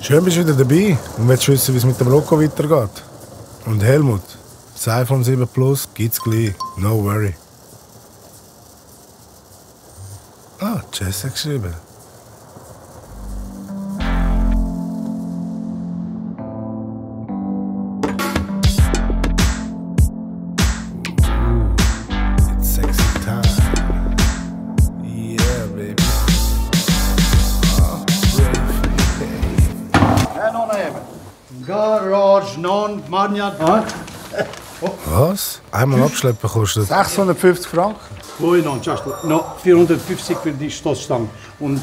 Schön, bist du wieder dabei und willst wissen, wie es mit dem Rocco weitergeht. Und Helmut, das iPhone 7 Plus gibt's gleich. No worry. Ah, Jess hat geschrieben. It's sexy time. Yeah, baby. Non eben. Garage non Magnat. Was? Einmal abschleppen kostet 650 Franken. Ui, non, Justin. No, 450 für die Stoßstange. Und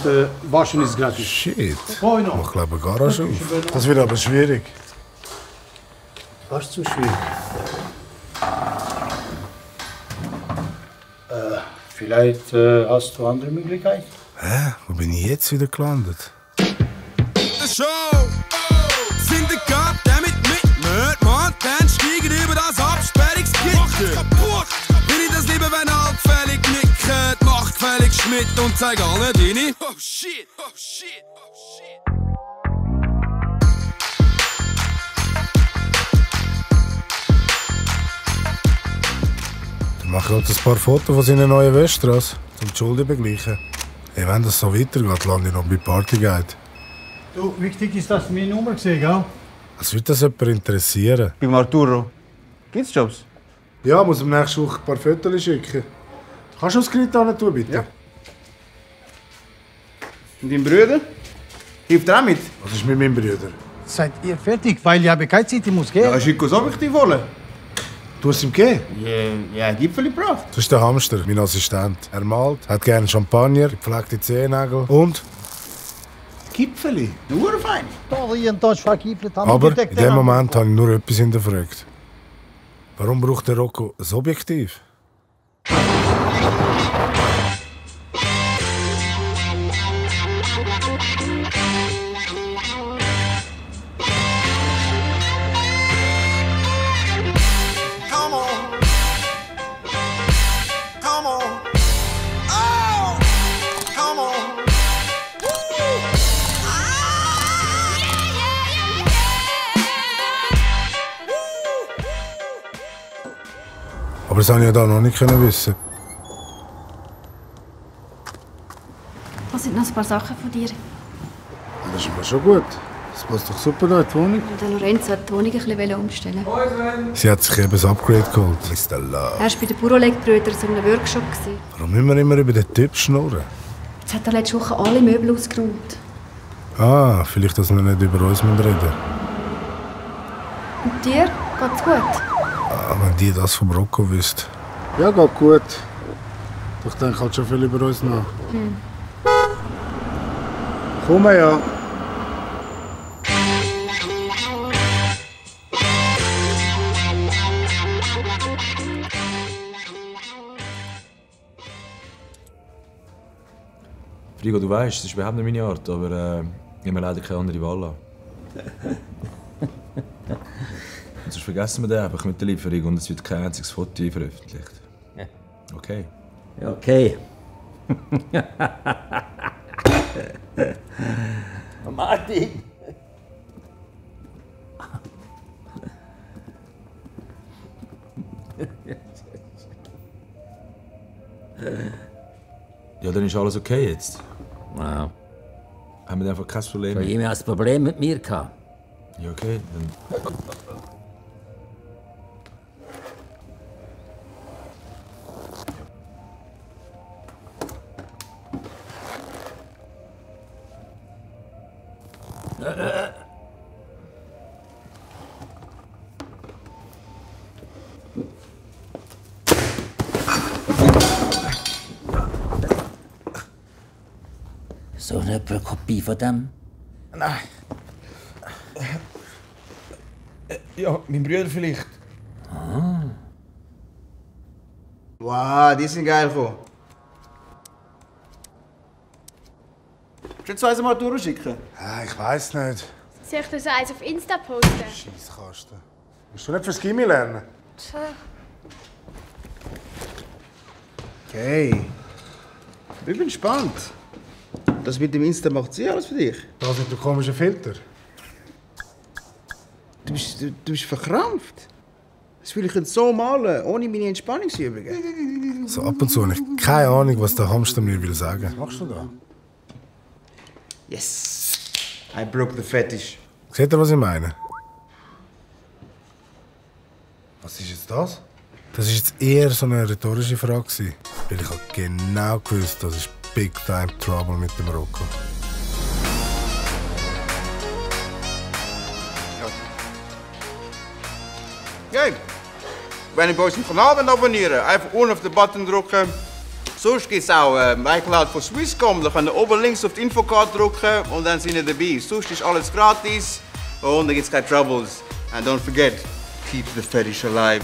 waschen ist gratis. Shit. Ui, no. Ich glaube, eine Garage auf. Das wird aber schwierig. Was zu schwierig? Vielleicht hast du andere Möglichkeiten? Hä? Wo bin ich jetzt wieder gelandet? Show. Sind die Goddammit mit Mörd, Mann, dann steigen über das Absperrungsgitter. Will ich das lieber, wenn altfällig nicket, machtfällig Schmidt und zeig allen deine. Oh shit, oh shit, oh shit. Dann mache ich halt ein paar Fotos von seinen neuen Westras, um die Schulden zu begleichen. Hey, wenn das so weitergeht, lande ich noch bei Partyguide. Du, wichtig ist, dass du meine Nummer gesehen hast. Was würde das jemand interessieren? Beim Arturo. Gibt's Jobs? Ja, muss am nächsten Woche ein paar Fotos schicken. Kannst du das Gerät hin tun, bitte? Ja. Und dein Bruder? Hilft er auch mit? Was ist mit meinem Bruder? Seid ihr fertig? Weil ich habe keine Zeit, ich muss gehen. Ja, schick uns Objektiv holen. Du hast ihm gegeben? Ja, Gipfel gebracht. Das ist der Hamster, mein Assistent. Er malt, hat gerne Champagner, gepflegte Zehennägel und... Gipfeli? Nur fein. Da hier und da vergiftet haben. Aber in dem Moment habe ich nur etwas hinterfragt. Warum braucht der Rocco ein Objektiv? Aber das konnte ich ja da noch nicht wissen. Das sind noch ein paar Sachen von dir. Das ist mir schon gut. Das passt doch super da in die Wohnung. Der Lorenzo hat die Wohnung ein bisschen umstellen. Sie hat sich eben ein Upgrade geholt. Mr. Love. Er war bei den Bauerlegbrüdern so einem Workshop. Warum müssen wir immer über den Typ schnurren? Jetzt hat er letzte Woche alle Möbel ausgeräumt. Ah, vielleicht, dass wir nicht über uns reden müssen. Und dir? Geht's gut? Ah, wenn die das vom Rocco wüsste. Ja, geht gut. Ich denke halt schon viel über uns nach. Komm ja. Frigo, du weißt, das ist überhaupt nicht meine Art, aber ich habe leider keine andere Wahl an. Und sonst vergessen wir den einfach mit der Lieferung und es wird kein einziges Foto veröffentlicht. Okay. Ja, okay. Martin! Ja, dann ist alles okay jetzt. Wow. Haben wir einfach kein Problem So, mehr? jemand hat ein Problem mit mir gehabt. Ja, okay, dann... So eine Kopie von dem? Nein. Ja, mein Bruder vielleicht. Wow, die sind geil gekommen. Willst du jetzt mal durchschicken? Ja, ich weiß nicht. Soll ich dir so eins auf Insta posten? Scheisskasten. Willst du nicht fürs Gimmi lernen? Okay. Ich bin gespannt. Das mit dem Insta macht sie alles für dich. Das mit dem komischen Filter. Du bist verkrampft. Das will ich jetzt so malen, ohne meine Entspannungsübungen. So ab und zu habe ich keine Ahnung, was der Hamster mir will sagen. Was machst du da? Yes! I broke the fetish. Seht ihr, was ich meine? Was ist jetzt das? Das war jetzt eher so eine rhetorische Frage, weil ich habe genau gewusst, das ist Big Time Trouble mit dem Rocco. Kijk, wenn ihr bei uns im Kanal abonnieren einfach unten auf den Button drücken. Sonst gibt es auch iCloud von Swisscom, da könnt ihr oben links auf die Infocard drücken und dann sind ihr dabei. Sonst ist alles gratis und da gibt es keine Troubles. And don't forget, keep the fetish alive.